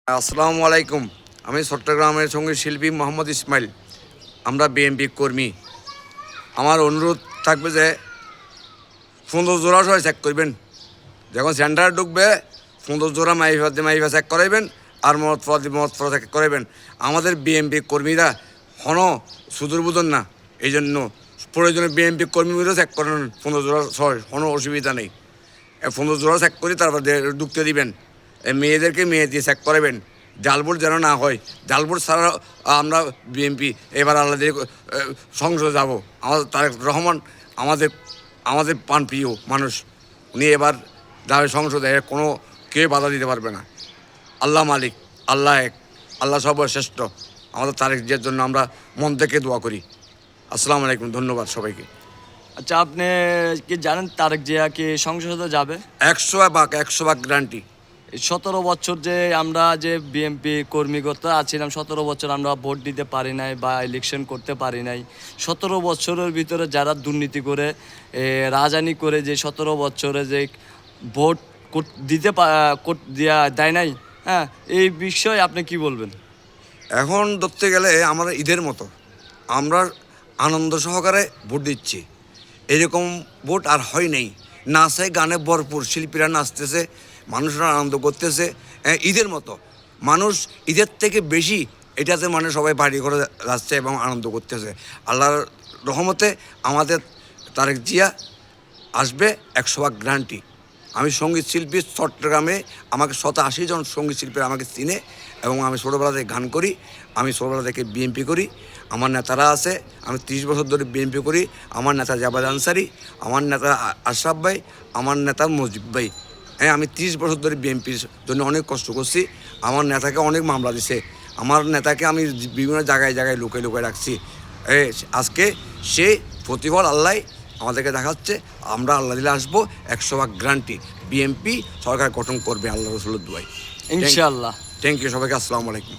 আসসালামু আলাইকুম। আমি চট্টগ্রামের সঙ্গীত শিল্পী মোহাম্মদ ইসমাইল। আমরা বিএনপি কর্মী। আমার অনুরোধ থাকবে যে সুন্দর জোড়া সহ চেক করবেন। যখন সেন্টারে ঢুকবে সুন্দর জোড়া মাইফা চেক করাইবেন আর মত চেক করাইবেন। আমাদের বিএনপি কর্মীরা হন সুদূর বুঝন না, এই জন্য প্রয়োজনে বিএনপি কর্মীদেরও চেক করেন সুন্দর জোড়া সহ, কোনো অসুবিধা নেই। সুন্দর জোড়া চেক করি তারপর ঢুকতে দিবেন। মেয়েদেরকে মেয়ে দিয়ে চেক করাবেন, জালবোর্ড যেন না হয়। জালবোর্ড ছাড়া আমরা বিএনপি এবার আল্লাহ সংসদে যাব। আমাদের তারেক রহমান আমাদের আমাদের প্রাণপ্রিয় মানুষ, উনি এবার যাবে সংসদে, কোনো কেউ বাধা দিতে পারবে না। আল্লাহ মালিক, আল্লাহ এক, আল্লাহ সর্বশ্রেষ্ঠ। আমাদের তারেক জিয়ার জন্য আমরা মন থেকে দোয়া করি। আসসালামু আলাইকুম, ধন্যবাদ সবাইকে। আচ্ছা, আপনি কি জানেন তারেক জিয়া কি সংসদে যাবে? 100% গ্যারান্টি। 17 বছর যে আমরা যে বিএনপি কর্মীগত আছিলাম, 17 বছর আমরা ভোট দিতে পারি নাই বা ইলেকশন করতে পারি নাই। 17 বছরের ভিতরে যারা দুর্নীতি করে রাজধানী করে যে 17 বছরে যে ভোট দেয় নাই, হ্যাঁ, এই বিষয়ে আপনি কি বলবেন? এখন ধরতে গেলে আমরা ঈদের মতো আমরা আনন্দ সহকারে ভোট দিচ্ছি। এরকম ভোট আর হয় নাই। নাচে গানে ভরপুর, শিল্পীরা নাচতেছে, মানুষরা আনন্দ করতেছে ঈদের মতো। মানুষ ঈদের থেকে বেশি এটাতে মানে সবাই বাড়ি করে যাচ্ছে এবং আনন্দ করতেছে। আল্লাহর রহমতে আমাদের তারেক জিয়া আসবে, 100% গ্যারান্টি। আমি সঙ্গীত শিল্পী, চট্টগ্রামে আমাকে 180 জন সঙ্গীত শিল্পীরা আমাকে চিনে এবং আমি ছোটোবেলা থেকে গান করি। আমি ছোটোবেলা থেকে বিএনপি করি। আমার নেতারা আছে, আমি 30 বছর ধরে বিএনপি করি। আমার নেতা জাবেদ আনসারি, আমার নেতা আশরাফ ভাই, আমার নেতা মজিব ভাই। আমি 30 বছর ধরে বিএনপির জন্য অনেক কষ্ট করছি। আমার নেতাকে অনেক মামলা দিছে, আমার নেতাকে আমি বিভিন্ন জায়গায় জায়গায় লুকিয়ে রাখছি। আজকে সে প্রতিফল আল্লাহ আমাদেরকে দেখাচ্ছে। আমরা আল্লাহ দিলে আসবো, 100% গ্যারান্টি। বিএনপি সরকার গঠন করবে আল্লাহ রসুলের দুয়ায়, ইনশাআল্লাহ। থ্যাংক ইউ সবাইকে। আসসালামু আলাইকুম।